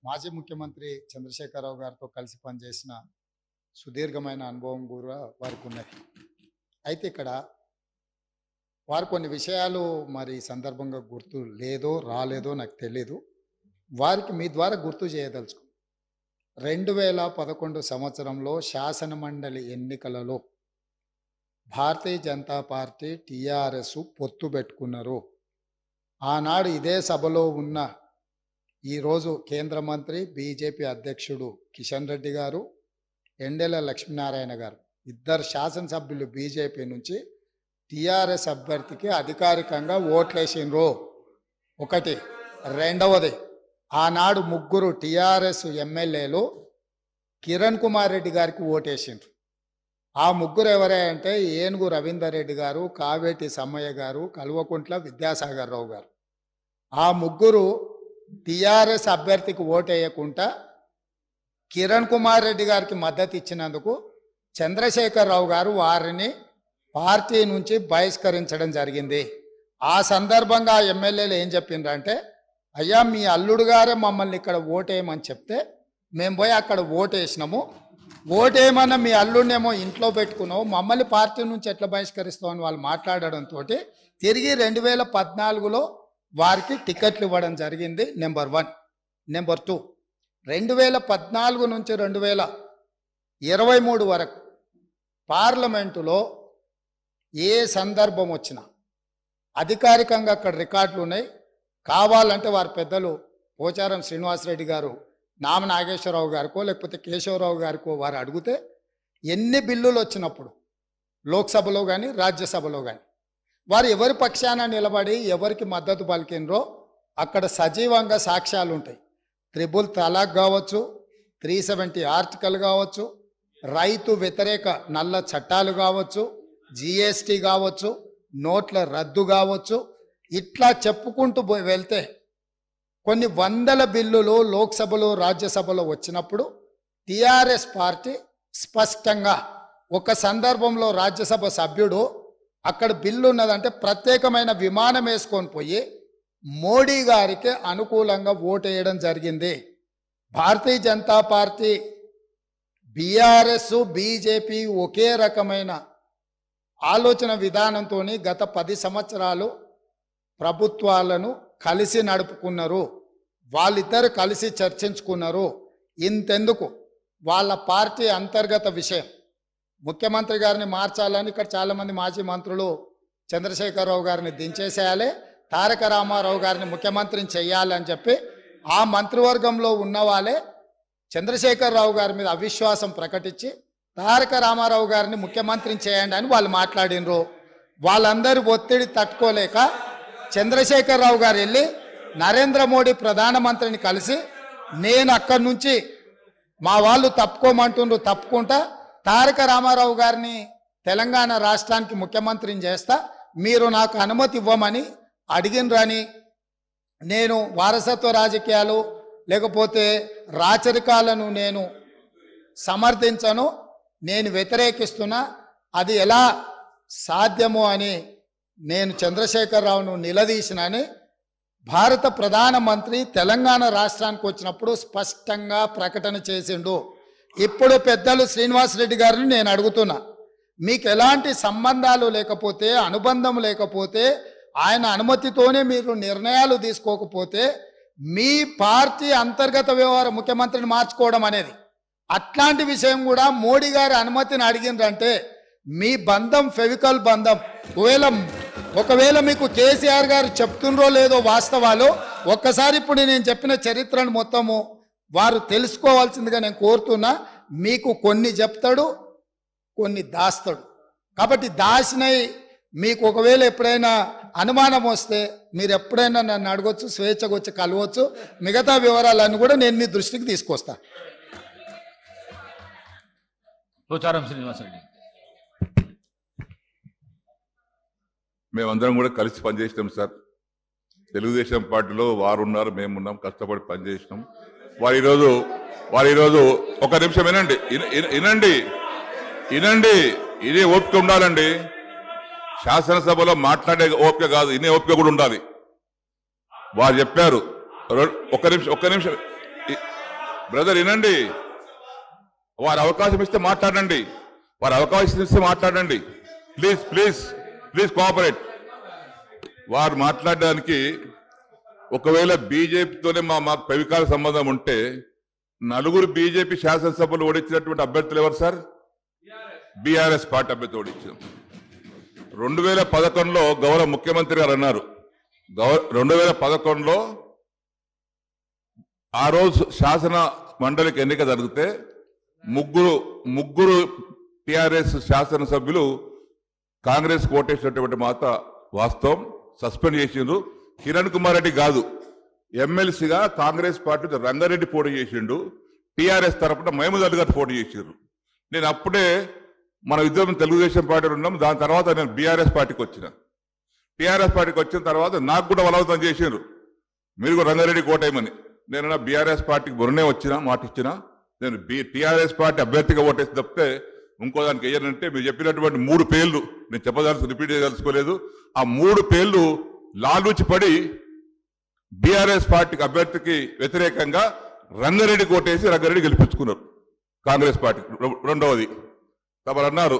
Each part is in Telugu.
మాజీ ముఖ్యమంత్రి చంద్రశేఖరరావు గారితో కలిసి పనిచేసిన సుదీర్ఘమైన అనుభవం కూడా వారికి ఉన్నది. అయితే ఇక్కడ వారు కొన్ని విషయాలు మరి సందర్భంగా గుర్తు లేదో రాలేదో నాకు తెలీదు. వారికి మీ ద్వారా గుర్తు చేయదలుచుకు 2011 సంవత్సరంలో శాసనమండలి ఎన్నికలలో భారతీయ జనతా పార్టీ టీఆర్ఎస్ పొత్తు పెట్టుకున్నారు. ఆనాడు ఇదే సభలో ఉన్న ఈరోజు కేంద్ర మంత్రి బీజేపీ అధ్యక్షుడు కిషన్ రెడ్డి గారు, ఎండెల లక్ష్మీనారాయణ గారు ఇద్దరు శాసనసభ్యులు బీజేపీ నుంచి టీఆర్ఎస్ అభ్యర్థికి అధికారికంగా ఓట్లేసిండ్రు. ఒకటి. రెండవది, ఆనాడు ముగ్గురు టీఆర్ఎస్ ఎమ్మెల్యేలు కిరణ్ కుమార్ రెడ్డి గారికి ఓటేసిండ్రు. ఆ ముగ్గురు ఎవరే అంటే ఏనుగు రవీందర్ రెడ్డి గారు, కావేటి సమ్మయ్య గారు, కల్వకుంట్ల విద్యాసాగర్ రావు గారు. ఆ ముగ్గురు టీఆర్ఎస్ అభ్యర్థికి ఓటేయకుండా కిరణ్ కుమార్ రెడ్డి గారికి మద్దతు ఇచ్చినందుకు చంద్రశేఖరరావు గారు వారిని పార్టీ నుంచి బహిష్కరించడం జరిగింది. ఆ సందర్భంగా ఎమ్మెల్యేలు ఏం చెప్పిండ్రంటే, అయ్యా మీ అల్లుడు గారే మమ్మల్ని ఇక్కడ ఓటేయమని చెప్తే మేము పోయి అక్కడ ఓటేసినాము, ఓటేయమన్న మీ అల్లుడినేమో ఇంట్లో పెట్టుకున్నావు, మమ్మల్ని పార్టీ నుంచి ఎట్లా బహిష్కరిస్తామని వాళ్ళు మాట్లాడడంతో తిరిగి 2014లో వారికి టికెట్లు ఇవ్వడం జరిగింది. నెంబర్ 1. నెంబర్ 2, 2014 నుంచి 2023 వరకు పార్లమెంటులో ఏ సందర్భం వచ్చినా అధికారికంగా అక్కడ రికార్డులు ఉన్నాయి. కావాలంటే వారి పెద్దలు పోచారం శ్రీనివాసరెడ్డి గారు, నామ నాగేశ్వరరావు గారికో లేకపోతే కేశవరావు గారికో వారు అడిగితే ఎన్ని బిల్లులు వచ్చినప్పుడు లోక్సభలో కానీ రాజ్యసభలో కానీ వారు ఎవరి పక్షాన నిలబడి ఎవరికి మద్దతు పలికినరో అక్కడ సజీవంగా సాక్ష్యాలు ఉంటాయి. 3 తలాక్ కావచ్చు, 370 ఆర్టికల్ కావచ్చు, రైతు వ్యతిరేక నల్ల చట్టాలు కావచ్చు, జిఎస్టీ కావచ్చు, నోట్ల రద్దు కావచ్చు, ఇట్లా చెప్పుకుంటూ వెళ్తే కొన్ని వందల బిల్లులు లోక్సభలో రాజ్యసభలో వచ్చినప్పుడు టిఆర్ఎస్ పార్టీ స్పష్టంగా ఒక సందర్భంలో రాజ్యసభ సభ్యుడు అక్కడ బిల్లు ఉన్నదంటే ప్రత్యేకమైన విమానం వేసుకొని పోయి మోడీ గారికి అనుకూలంగా ఓటేయడం జరిగింది. Bharatiya Janata party, BRS, BJP ఒకే రకమైన ఆలోచన విధానంతో గత 10 సంవత్సరాలు ప్రభుత్వాలను కలిసి నడుపుకున్నారు. వాళ్ళిద్దరు కలిసి చర్చించుకున్నారు. ఇంతెందుకు, వాళ్ళ పార్టీ అంతర్గత విషయం ముఖ్యమంత్రి గారిని మార్చాలని ఇక్కడ చాలామంది మాజీ మంత్రులు చంద్రశేఖరరావు గారిని దించేసేయాలి, తారక రామారావు గారిని ముఖ్యమంత్రిని చెయ్యాలని చెప్పి ఆ మంత్రివర్గంలో ఉన్న వాళ్ళే చంద్రశేఖరరావు గారి మీద అవిశ్వాసం ప్రకటించి తారక రామారావు గారిని ముఖ్యమంత్రిని చేయండి అని వాళ్ళు మాట్లాడినరు. వాళ్ళందరూ ఒత్తిడి తట్టుకోలేక చంద్రశేఖరరావు గారు వెళ్ళి నరేంద్ర మోడీ ప్రధానమంత్రిని కలిసి నేను అక్కడి నుంచి మా వాళ్ళు తప్పుకోమంటుండ్రు, తప్పుకుంటా తారక రామారావు గారిని తెలంగాణ రాష్ట్రానికి ముఖ్యమంత్రిని చేస్తా, మీరు నాకు అనుమతి ఇవ్వమని అడిగినరని, నేను వారసత్వ రాజకీయాలు లేకపోతే రాచరికాలను నేను సమర్థించను, నేను వ్యతిరేకిస్తున్నా, అది ఎలా సాధ్యమో అని నేను చంద్రశేఖరరావును నిలదీసినని భారత ప్రధానమంత్రి తెలంగాణ రాష్ట్రానికి వచ్చినప్పుడు స్పష్టంగా ప్రకటన చేసిండు. ఇప్పుడు పెద్దలు శ్రీనివాసరెడ్డి గారిని నేను అడుగుతున్నా, మీకు ఎలాంటి సంబంధాలు లేకపోతే, అనుబంధం లేకపోతే, ఆయన అనుమతితోనే మీరు నిర్ణయాలు తీసుకోకపోతే మీ పార్టీ అంతర్గత వ్యవహార ముఖ్యమంత్రిని మార్చుకోవడం అనేది, అట్లాంటి విషయం కూడా మోడీ గారి అనుమతిని అడిగిండ్రంటే మీ బంధం ఫెవికల్ బంధం. ఒకవేళ మీకు కేసీఆర్ గారు చెప్తుండ్రో లేదో వాస్తవాలు ఒక్కసారి ఇప్పుడు నేను చెప్పిన చరిత్రను మొత్తము వారు తెలుసుకోవాల్సిందిగా నేను కోరుతున్నా. మీకు కొన్ని చెప్తాడు, కొన్ని దాస్తాడు. కాబట్టి దాసినై మీకు ఒకవేళ ఎప్పుడైనా అనుమానం వస్తే మీరు ఎప్పుడైనా నన్ను అడగొచ్చు, స్వేచ్ఛగా వచ్చి కలవచ్చు. మిగతా వివరాలన్నీ కూడా నేను మీ దృష్టికి తీసుకొస్తా. పోచారం శ్రీనివాసరెడ్డి. మేమందరం కూడా కలిసి పనిచేసినాం సార్. తెలుగుదేశం పార్టీలో వారు ఉన్నారు, మేమున్నాం, కష్టపడి పనిచేసినాం. వారు ఈరోజు ఒక నిమిషం వినండి, ఇదే ఓపిక ఉండాలండి. శాసనసభలో మాట్లాడే ఓపిక కాదు, ఇనే ఓపిక కూడా ఉండాలి. వారు చెప్పారు. ఒక్క నిమిషం బ్రదర్ వినండి, వారు అవకాశం ఇస్తే మాట్లాడండి, వారు అవకాశం ఇస్తే మాట్లాడండి. Please please please cooperate. వారు మాట్లాడడానికి ఒకవేళ బీజేపీతోనే మా ప్రవికాల సంబంధం ఉంటే నలుగురు బీజేపీ శాసనసభలు ఓడించినటువంటి అభ్యర్థులు ఎవరు సార్? బీఆర్ఎస్ పార్టీ అభ్యర్థి ఓడించాం. 2011లో గౌరవ ముఖ్యమంత్రి గారు అన్నారు, 2011లో ఆ రోజు శాసన మండలికి ఎన్నిక జరిగితే ముగ్గురు టిఆర్ఎస్ శాసనసభ్యులు కాంగ్రెస్ ఓటేసినటువంటి మాట వాస్తవం. సస్పెండ్ చేసిండ్రు. కిరణ్ కుమార్ రెడ్డి కాదు, ఎమ్మెల్సీగా కాంగ్రెస్ పార్టీ రంగారెడ్డి పోటీ చేసిండు, టిఆర్ఎస్ తరపున మహమూద్ అలీ గారు పోటీ చేసిండ్రు. నేను అప్పుడే మన ఇద్దరం తెలుగుదేశం పార్టీలో ఉన్నాం. దాని తర్వాత నేను బీఆర్ఎస్ పార్టీకి వచ్చిన. టీఆర్ఎస్ పార్టీకి వచ్చిన తర్వాత నాకు కూడా బలవంతం చేసిండ్రు, మీరు కూడా రంగారెడ్డి కోటేయమని. నేను బీఆర్ఎస్ పార్టీకి మొన్నే వచ్చిన మాట ఇచ్చిన, నేను టీఆర్ఎస్ పార్టీ అభ్యర్థిగా ఓటేసి తప్పితే ఇంకో దానికి వేయనంటే మీరు చెప్పినటువంటి 3 పేర్లు నేను చెప్పదలుచు రిపీట్ చేయదలుచుకోలేదు. ఆ 3 పేర్లు లాలూచి పడి బీఆర్ఎస్ పార్టీకి అభ్యర్థికి వ్యతిరేకంగా రంగారెడ్డి కోటేసి రంగారెడ్డి గెలిపించుకున్నారు కాంగ్రెస్ పార్టీ. రెండవది తమరు అన్నారు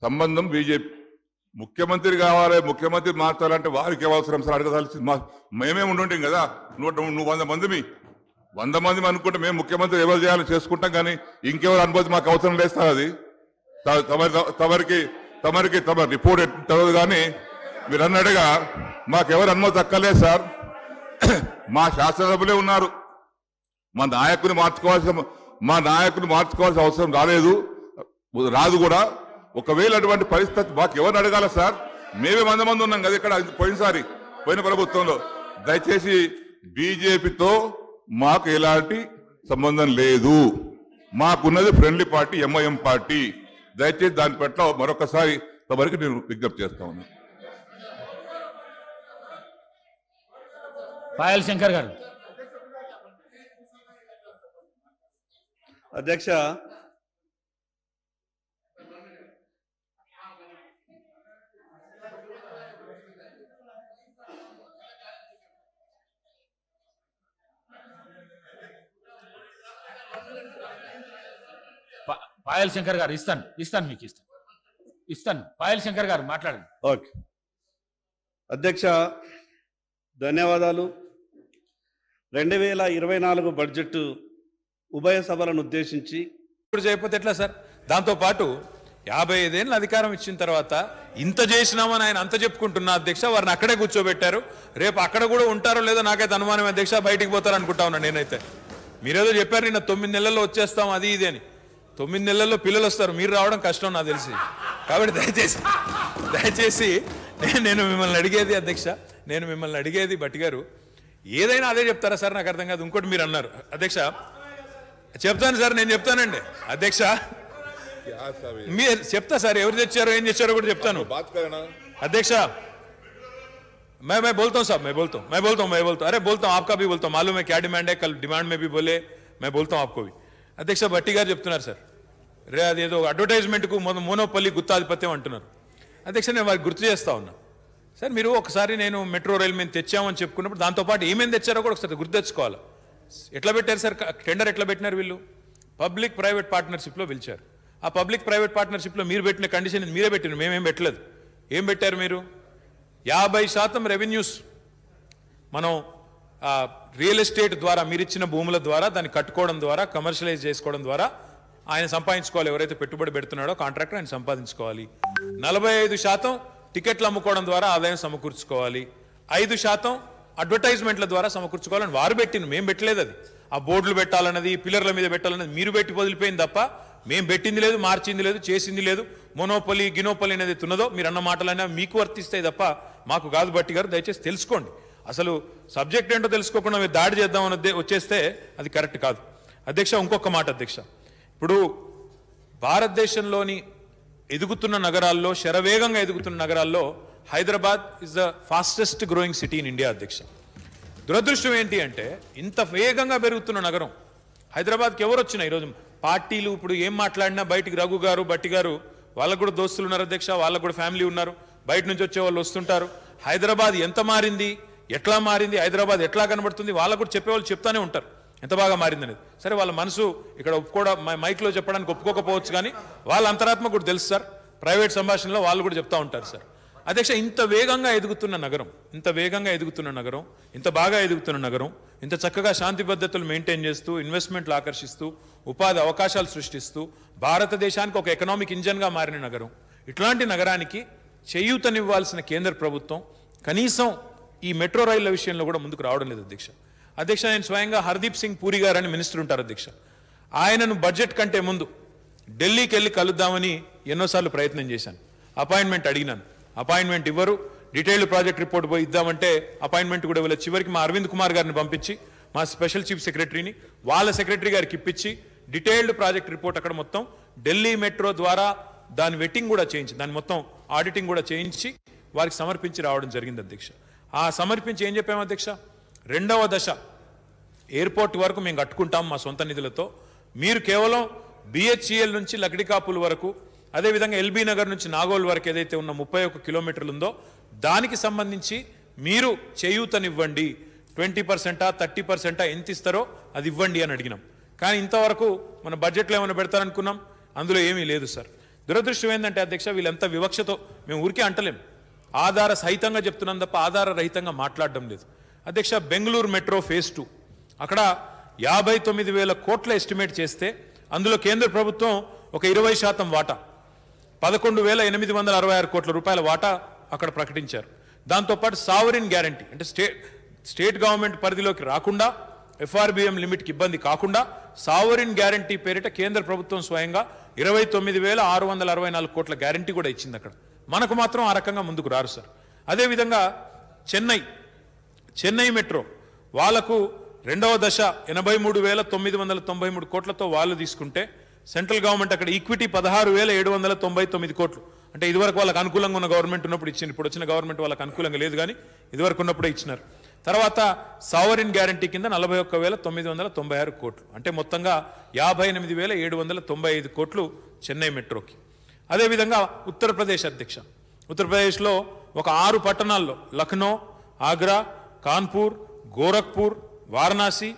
సంబంధం బీజేపీ, ముఖ్యమంత్రి కావాలి, ముఖ్యమంత్రి మార్చాలంటే వారికి అవసరం సార్ అడగదాల్సి మేమే ఉండుంటాం కదా. నువ్వు 100 మంది అనుకుంటే మేము ముఖ్యమంత్రి ఎవరు చేయాలో చేసుకుంటాం, కానీ ఇంకెవరు అనుభూతి మాకు అవసరం లేదు సార్. అది తమరికి రిపోర్ట్ తెలియదు, కానీ మీరు అన్నట్టుగా మాకెవరు అనుమతి అక్కర్లేదు సార్. మా శాసనసభ్యులే ఉన్నారు, మా నాయకుని మార్చుకోవాల్సిన అవసరం రాదు కూడా. ఒకవేళ అటువంటి పరిస్థితి మాకు ఎవరిని అడగాల సార్? మేమే 100 మంది ఉన్నాం కదా ఇక్కడ పోయిన ప్రభుత్వంలో. దయచేసి బీజేపీతో మాకు ఎలాంటి సంబంధం లేదు, మాకున్నది ఫ్రెండ్లీ పార్టీ ఎంఐఎం పార్టీ. దయచేసి దాని పట్ల మరొకసారి తమరికి నేను విజ్ఞప్తి చేస్తా ఉన్నాను. పాయల్ శంకర్ గారు. అధ్యక్ష, పాయల్ శంకర్ గారు ఇస్తాను మీకు ఇస్తాను. పాయల్ శంకర్ గారు మాట్లాడండి. ఓకే అధ్యక్ష, ధన్యవాదాలు. 2024 బడ్జెట్ ఉభయ సభలను ఉద్దేశించి ఇప్పుడు చేయకపోతే ఎట్లా సార్? దాంతోపాటు 55 ఏళ్ళు అధికారం ఇచ్చిన తర్వాత ఇంత చేసినామని ఆయన అంత చెప్పుకుంటున్నా అధ్యక్ష. వారిని అక్కడే కూర్చోబెట్టారు. రేపు అక్కడ కూడా ఉంటారో లేదో నాకైతే అనుమానం అధ్యక్ష. బయటికి పోతారు అనుకుంటా ఉన్నా నేనైతే. మీరేదో చెప్పారు నిన్న 9 నెలల్లో వచ్చేస్తాం అది ఇది అని. 9 నెలల్లో పిల్లలు వస్తారు, మీరు రావడం కష్టం నాకు తెలిసి. కాబట్టి దయచేసి నేను మిమ్మల్ని అడిగేది అధ్యక్ష, బట్టి గారు ఏదైనా అదే చెప్తారా సార్? నాకు అర్థం కాదు. ఇంకోటి మీరు అన్నారు అధ్యక్ష, చెప్తాను సార్, నేను చెప్తానండి అధ్యక్ష. మీరు చెప్తా సార్, ఎవరు తెచ్చారో ఏం తెచ్చారో కూడా చెప్తాను అధ్యక్ష. मैं बोलता हूँ साहब, मैं बोलता हूँ अरे बोलता हूँ, आपका भी बोलता हूँ. मालूम है क्या डिमांड है, कल डिमांड में भी बोले, मैं बोलता हूँ आपको भी. అధ్యక్ష భట్టి గారు చెప్తున్నారు సార్, అదేదో అడ్వర్టైజ్మెంట్కు మోనోపల్లి గుత్తాధిపత్యం అంటున్నారు అధ్యక్ష. నేను వారికి గుర్తు చేస్తా ఉన్నా సార్, మీరు ఒకసారి నేను మెట్రో రైల్ మేము తెచ్చామని చెప్పుకున్నప్పుడు దాంతోపాటు ఏమేమి తెచ్చారో కూడా ఒకసారి గుర్తు తెచ్చుకోవాలి. ఎట్లా పెట్టారు సార్ టెండర్? ఎట్లా పెట్టినారు వీళ్ళు? పబ్లిక్ ప్రైవేట్ పార్ట్నర్షిప్లో పిలిచారు. ఆ పబ్లిక్ ప్రైవేట్ పార్ట్నర్షిప్లో మీరు పెట్టిన కండిషన్ మీరే పెట్టినారు, మేమేం పెట్టలేదు. ఏం పెట్టారు మీరు? 50% రెవెన్యూస్ మనం రియల్ ఎస్టేట్ ద్వారా మీరిచ్చిన భూముల ద్వారా దాన్ని కట్టుకోవడం ద్వారా కమర్షియలైజ్ చేసుకోవడం ద్వారా ఆయన సంపాదించుకోవాలి. ఎవరైతే పెట్టుబడి పెడుతున్నాడో కాంట్రాక్టర్ ఆయన సంపాదించుకోవాలి. 45% టికెట్లు అమ్ముకోవడం ద్వారా ఆదాయం సమకూర్చుకోవాలి. 5% అడ్వర్టైజ్మెంట్ల ద్వారా సమకూర్చుకోవాలని వారు పెట్టిన, మేము పెట్టలేదు. అది ఆ బోర్డులు పెట్టాలన్నది, పిల్లర్ల మీద పెట్టాలన్నది మీరు పెట్టి వదిలిపోయింది తప్ప మేము పెట్టింది లేదు, మార్చింది లేదు, చేసింది లేదు. మోనోపలి గినోపలి అనేది ఉన్నదో మీరు అన్న మాటలైనా మీకు వర్తిస్తాయి తప్ప మాకు కాదు. భట్టి గారు దయచేసి తెలుసుకోండి. అసలు సబ్జెక్ట్ ఏంటో తెలుసుకోకుండా మీరు దాడి చేద్దామని వచ్చేస్తే అది కరెక్ట్ కాదు అధ్యక్ష. ఇంకొక మాట అధ్యక్ష, ఇప్పుడు భారతదేశంలోని ఎదుగుతున్న నగరాల్లో, శరవేగంగా ఎదుగుతున్న నగరాల్లో Hyderabad is the fastest growing city in India అధ్యక్ష. దురదృష్టం ఏంటి అంటే ఇంత వేగంగా పెరుగుతున్న నగరం హైదరాబాద్కి ఎవరు వచ్చినా ఈరోజు పార్టీలు ఇప్పుడు ఏం మాట్లాడినా బయటికి రఘు గారు భట్టి గారు వాళ్ళకు కూడా దోస్తులు ఉన్నారు అధ్యక్ష, వాళ్ళకు కూడా ఫ్యామిలీ ఉన్నారు, బయట నుంచి వచ్చే వాళ్ళు వస్తుంటారు. హైదరాబాద్ ఎంత మారింది, ఎట్లా మారింది, హైదరాబాద్ ఎట్లా కనబడుతుంది వాళ్ళకు కూడా చెప్పేవాళ్ళు చెప్తానే ఉంటారు. ఎంత బాగా మారిందనేది. సరే వాళ్ళ మనసు ఇక్కడ ఒప్పుకోవడం మైక్లో చెప్పడానికి ఒప్పుకోకపోవచ్చు, కానీ వాళ్ళ అంతరాత్మ కూడా తెలుసు సార్. ప్రైవేట్ సంభాషణలో వాళ్ళు కూడా చెప్తా ఉంటారు సార్. అధ్యక్ష, ఇంత వేగంగా ఎదుగుతున్న నగరం, ఇంత బాగా ఎదుగుతున్న నగరం, ఇంత చక్కగా శాంతి భద్రతలు మెయింటైన్ చేస్తూ, ఇన్వెస్ట్మెంట్లు ఆకర్షిస్తూ, ఉపాధి అవకాశాలు సృష్టిస్తూ, భారతదేశానికి ఒక ఎకనామిక్ ఇంజన్గా మారిన నగరం, ఇట్లాంటి నగరానికి చేయూతనివ్వాల్సిన కేంద్ర ప్రభుత్వం కనీసం ఈ మెట్రో రైళ్ల విషయంలో కూడా ముందుకు రావడం లేదు అధ్యక్ష. నేను స్వయంగా హర్దీప్ సింగ్ పూరి గారు అని మినిస్టర్ ఉంటారు అధ్యక్ష. ఆయనను బడ్జెట్ కంటే ముందు ఢిల్లీకి వెళ్ళి కలుద్దామని ఎన్నోసార్లు ప్రయత్నం చేశాను. అపాయింట్మెంట్ అడిగినాను, అపాయింట్మెంట్ ఇవ్వరు. డీటెయిల్డ్ ప్రాజెక్ట్ రిపోర్ట్ పోయి ఇద్దామంటే అపాయింట్మెంట్ కూడా ఇవ్వలేదు. చివరికి మా అరవింద్ కుమార్ గారిని పంపించి, మా స్పెషల్ చీఫ్ సెక్రటరీని, వాళ్ళ సెక్రటరీ గారికి ఇప్పించి డీటెయిల్డ్ ప్రాజెక్ట్ రిపోర్ట్ అక్కడ మొత్తం ఢిల్లీ మెట్రో ద్వారా దాని వెట్టింగ్ కూడా చేయించి, దాని మొత్తం ఆడిటింగ్ కూడా చేయించి వారికి సమర్పించి రావడం జరిగింది అధ్యక్ష. ఆ సమర్పించి ఏం చెప్పాము అధ్యక్ష, 2వ దశ ఎయిర్పోర్ట్ వరకు మేము కట్టుకుంటాం మా సొంత నిధులతో, మీరు కేవలం బిహెచ్ఈఎల్ నుంచి లక్డికాపుల్ వరకు, అదేవిధంగా ఎల్బీ నగర్ నుంచి నాగోల్ వరకు ఏదైతే ఉన్న 31 కిలోమీటర్లు ఉందో దానికి సంబంధించి మీరు చేయూతనివ్వండి, 20%, 30% ఎంత ఇస్తారో అది ఇవ్వండి అని అడిగినాం. కానీ ఇంతవరకు మన బడ్జెట్లో ఏమైనా పెడతారనుకున్నాం, అందులో ఏమీ లేదు సార్. దురదృష్టం ఏంటంటే అధ్యక్ష, వీళ్ళంతా వివక్షతో, మేము ఊరికే అంటలేం, ఆధార సహితంగా చెప్తున్నాం తప్ప ఆధార రహితంగా మాట్లాడడం లేదు అధ్యక్ష. బెంగళూరు మెట్రో ఫేజ్ 2 అక్కడ 59,000 కోట్ల ఎస్టిమేట్ చేస్తే అందులో కేంద్ర ప్రభుత్వం ఒక 20% వాటా, 11,866 కోట్ల రూపాయల వాటా అక్కడ ప్రకటించారు. దాంతోపాటు సావరిన్ గ్యారంటీ అంటే స్టేట్ గవర్నమెంట్ పరిధిలోకి రాకుండా, ఎఫ్ఆర్బిఎం లిమిట్కి ఇబ్బంది కాకుండా సావరిన్ గ్యారంటీ పేరిట కేంద్ర ప్రభుత్వం స్వయంగా 29,664 కోట్ల గ్యారంటీ కూడా ఇచ్చింది అక్కడ. మనకు మాత్రం ఆ రకంగా ముందుకు రారు సార్. అదేవిధంగా చెన్నై మెట్రో వాళ్లకు 2వ దశ 83,993 కోట్లతో వాళ్ళు తీసుకుంటే, సెంట్రల్ గవర్నమెంట్ అక్కడ ఈక్విటీ 16,799 కోట్లు, అంటే ఇదివరకు వాళ్ళకి అనుకూలంగా ఉన్న గవర్నమెంట్ ఉన్నప్పుడు ఇచ్చింది, ఇప్పుడు వచ్చిన గవర్నమెంట్ వాళ్ళకి అనుకూలంగా లేదు కానీ ఇదివరకు ఉన్నప్పుడే ఇచ్చినారు. తర్వాత సావరిన్ గ్యారంటీ కింద 41,996 కోట్లు, అంటే మొత్తంగా 58,795 కోట్లు చెన్నై మెట్రోకి. అదేవిధంగా ఉత్తరప్రదేశ్ అధ్యక్ష, ఉత్తరప్రదేశ్లో ఒక 6 పట్టణాల్లో లక్నో, ఆగ్రా, కాన్పూర్, గోరఖ్పూర్, వారణాసి,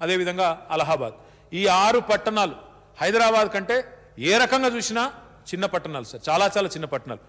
అదేవిధంగా అలహాబాద్, ఈ 6 పట్టణాలు హైదరాబాద్ కంటే ఏ రకంగా చూసినా చిన్న పట్టణాలు సార్, చాలా చాలా చిన్న పట్టణాలు.